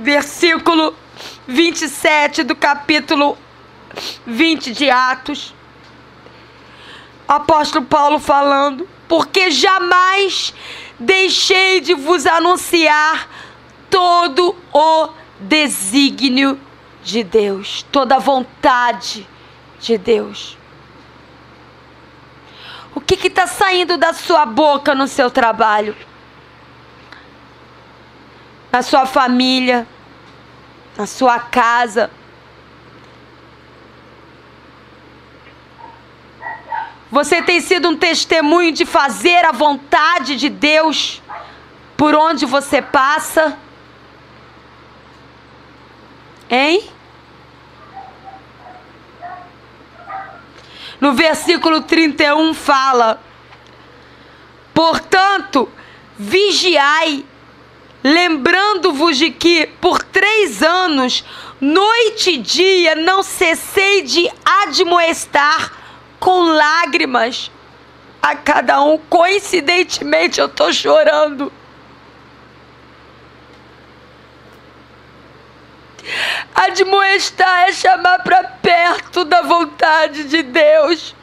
versículo 27 do capítulo 20 de Atos. Apóstolo Paulo falando: porque jamais deixei de vos anunciar todo o desígnio de Deus, toda a vontade de Deus. O que está saindo da sua boca no seu trabalho, na sua família, na sua casa? Você tem sido um testemunho de fazer a vontade de Deus por onde você passa? Hein? No versículo 31 fala: portanto, vigiai, lembrando-vos de que por 3 anos, noite e dia, não cessei de admoestar com lágrimas a cada um. Coincidentemente, eu estou chorando. Admoestar é chamar para perto da vontade de Deus.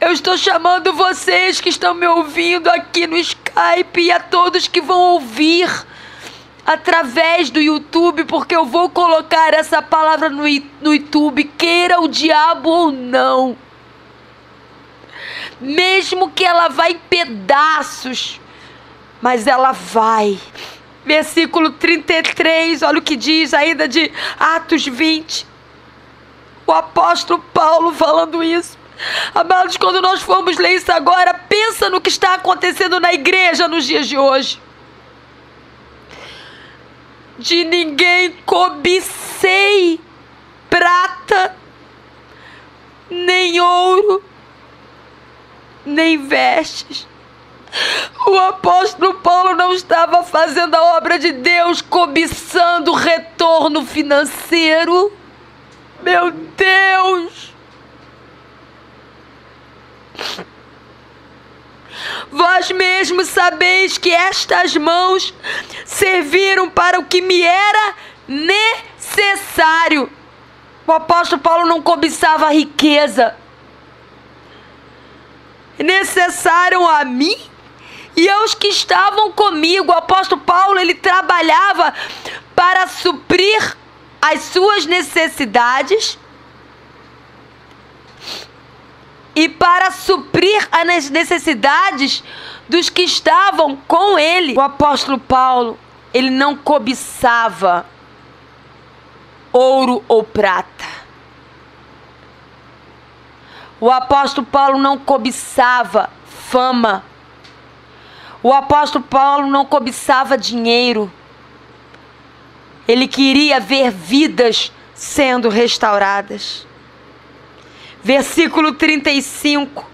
Eu estou chamando vocês que estão me ouvindo aqui no Skype e a todos que vão ouvir através do YouTube, porque eu vou colocar essa palavra no YouTube, queira o diabo ou não. Mesmo que ela vá em pedaços, mas ela vai. Versículo 33, olha o que diz ainda de Atos 20. O apóstolo Paulo falando isso. Amados, quando nós formos ler isso agora, pensa no que está acontecendo na igreja nos dias de hoje. De ninguém cobicei prata, nem ouro, nem vestes. O apóstolo Paulo não estava fazendo a obra de Deus cobiçando retorno financeiro. Meu Deus! Vós mesmos sabeis que estas mãos serviram para o que me era necessário. O apóstolo Paulo não cobiçava a riqueza. Necessário a mim e aos que estavam comigo. O apóstolo Paulo, ele trabalhava para suprir as suas necessidades e para suprir as necessidades dos que estavam com ele. O apóstolo Paulo, ele não cobiçava ouro ou prata. O apóstolo Paulo não cobiçava fama. O apóstolo Paulo não cobiçava dinheiro. Ele queria ver vidas sendo restauradas. Versículo 35.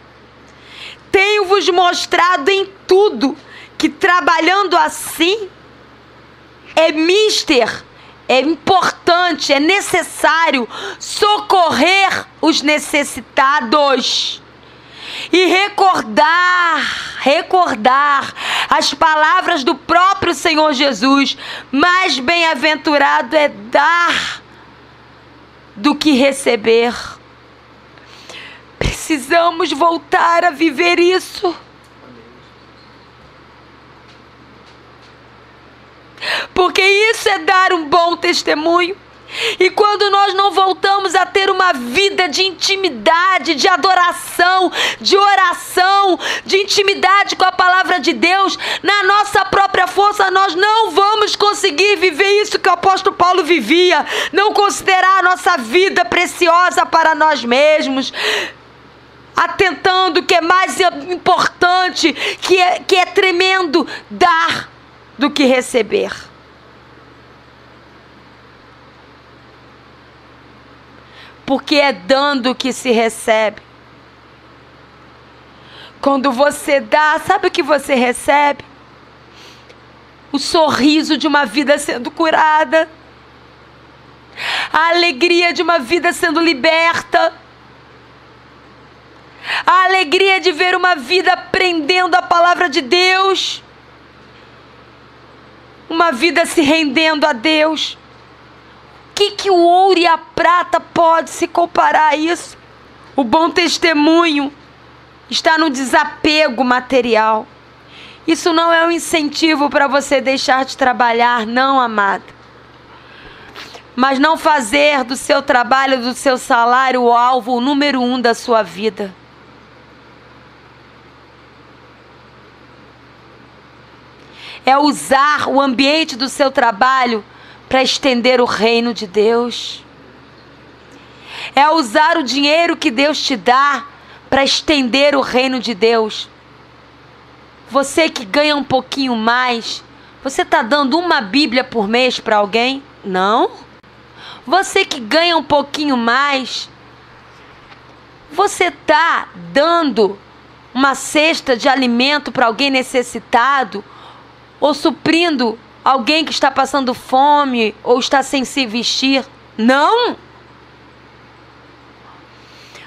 Tenho-vos mostrado em tudo que trabalhando assim é importante, é necessário socorrer os necessitados e recordar as palavras do próprio Senhor Jesus: mais bem-aventurado é dar do que receber. Precisamos voltar a viver isso. Porque isso é dar um bom testemunho. E quando nós não voltamos a ter uma vida de intimidade, de adoração, de oração, de intimidade com a palavra de Deus, na nossa própria força, nós não vamos conseguir viver isso que o apóstolo Paulo vivia. Não considerar a nossa vida preciosa para nós mesmos, atentando que é mais importante, que é tremendo dar do que receber. Porque é dando que se recebe. Quando você dá, sabe o que você recebe? O sorriso de uma vida sendo curada, a alegria de uma vida sendo liberta, a alegria de ver uma vida aprendendo a palavra de Deus, uma vida se rendendo a Deus. O que o ouro e a prata pode se comparar a isso? O bom testemunho está no desapego material. Isso não é um incentivo para você deixar de trabalhar, não, amado. Mas não fazer do seu trabalho, do seu salário, o alvo, o número 1 da sua vida. É usar o ambiente do seu trabalho para estender o reino de Deus. É usar o dinheiro que Deus te dá para estender o reino de Deus. Você que ganha um pouquinho mais, você está dando uma Bíblia por mês para alguém? Não. Você que ganha um pouquinho mais, você está dando uma cesta de alimento para alguém necessitado? Ou suprindo alguém que está passando fome ou está sem se vestir? Não.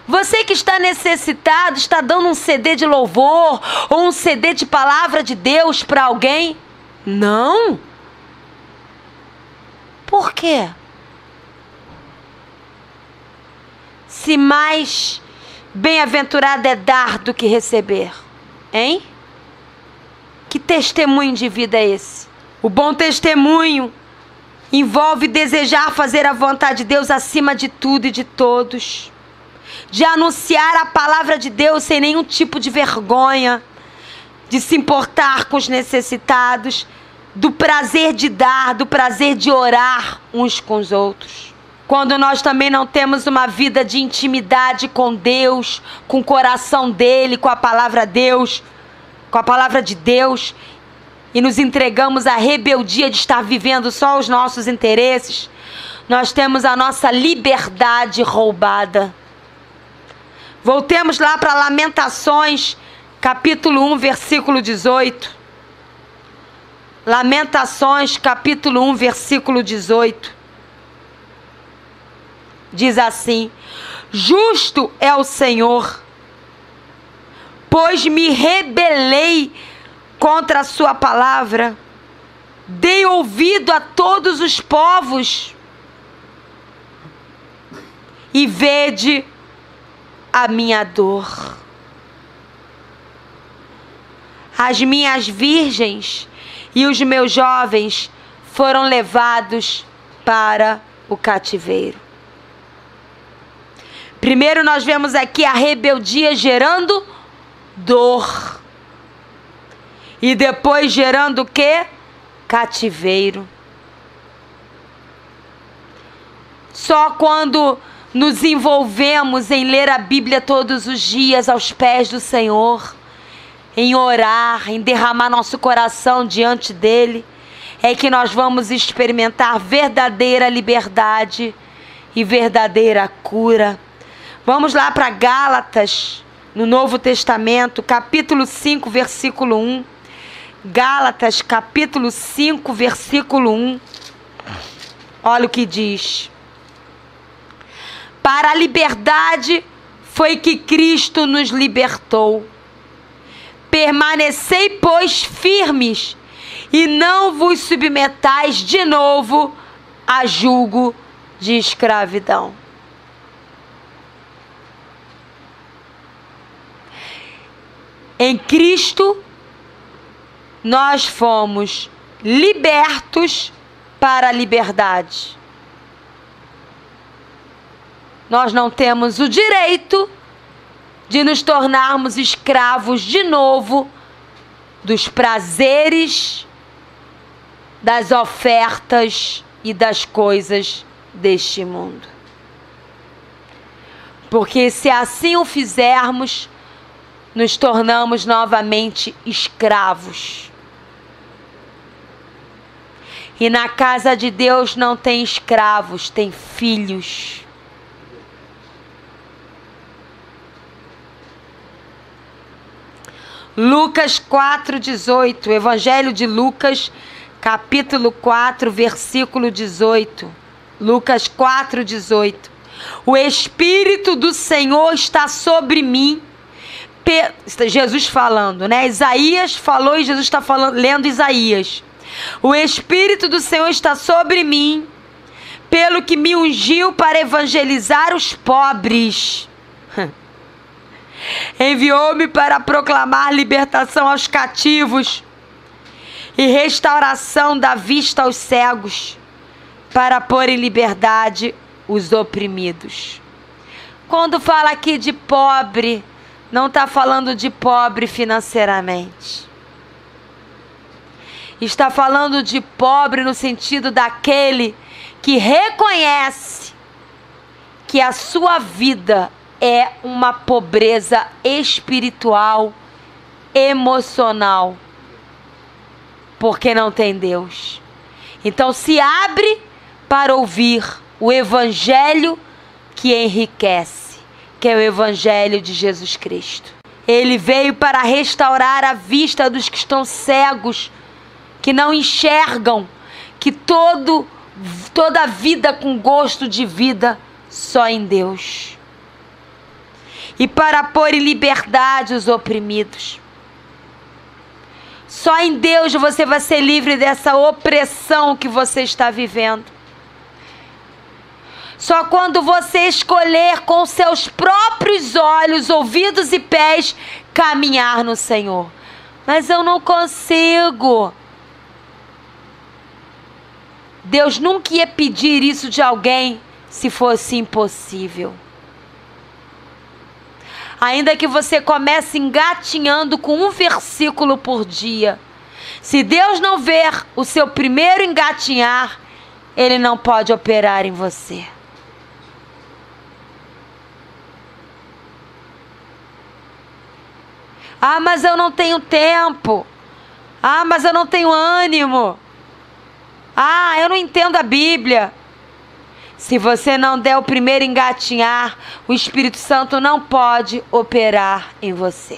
Você que está necessitado, está dando um CD de louvor ou um CD de palavra de Deus para alguém? Não. Por quê? Se mais bem-aventurado é dar do que receber, hein? Que testemunho de vida é esse? O bom testemunho envolve desejar fazer a vontade de Deus acima de tudo e de todos. De anunciar a palavra de Deus sem nenhum tipo de vergonha. De se importar com os necessitados. Do prazer de dar, do prazer de orar uns com os outros. Quando nós também não temos uma vida de intimidade com Deus, com o coração dele, com a palavra de Deus, e nos entregamos à rebeldia de estar vivendo só os nossos interesses, nós temos a nossa liberdade roubada. Voltemos lá para Lamentações, capítulo 1, versículo 18. Lamentações, capítulo 1, versículo 18. Diz assim: justo é o Senhor, pois me rebelei contra a sua palavra. Dei ouvido a todos os povos e vede a minha dor. As minhas virgens e os meus jovens foram levados para o cativeiro. Primeiro nós vemos aqui a rebeldia gerando dor. E depois gerando o quê? Cativeiro. Só quando nos envolvemos em ler a Bíblia todos os dias aos pés do Senhor, em orar, em derramar nosso coração diante dele, é que nós vamos experimentar verdadeira liberdade e verdadeira cura. Vamos lá para Gálatas, no Novo Testamento, capítulo 5, versículo 1. Gálatas, capítulo 5, versículo 1. Olha o que diz. Para a liberdade foi que Cristo nos libertou. Permanecei, pois, firmes, e não vos submetais de novo a jugo de escravidão. Em Cristo, nós fomos libertos para a liberdade. Nós não temos o direito de nos tornarmos escravos de novo dos prazeres, das ofertas e das coisas deste mundo. Porque se assim o fizermos, nos tornamos novamente escravos. E na casa de Deus não tem escravos, tem filhos. Lucas 4:18, Evangelho de Lucas, capítulo 4, versículo 18. Lucas 4:18. O Espírito do Senhor está sobre mim, Jesus falando, né? Isaías falou e Jesus está lendo Isaías. O Espírito do Senhor está sobre mim, pelo que me ungiu para evangelizar os pobres. Enviou-me para proclamar libertação aos cativos e restauração da vista aos cegos, para pôr em liberdade os oprimidos. Quando fala aqui de pobre, não está falando de pobre financeiramente. Está falando de pobre no sentido daquele que reconhece que a sua vida é uma pobreza espiritual, emocional, porque não tem Deus. Então se abre para ouvir o evangelho que enriquece, que é o evangelho de Jesus Cristo. Ele veio para restaurar a vista dos que estão cegos, que não enxergam, que toda a vida com gosto de vida só em Deus. E para pôr em liberdade os oprimidos. Só em Deus você vai ser livre dessa opressão que você está vivendo. Só quando você escolher com seus próprios olhos, ouvidos e pés caminhar no Senhor. Mas eu não consigo. Deus nunca ia pedir isso de alguém se fosse impossível. Ainda que você comece engatinhando com um versículo por dia, se Deus não ver o seu primeiro engatinhar, Ele não pode operar em você. Ah, mas eu não tenho tempo. Ah, mas eu não tenho ânimo. Ah, eu não entendo a Bíblia. Se você não der o primeiro engatinhar, o Espírito Santo não pode operar em você.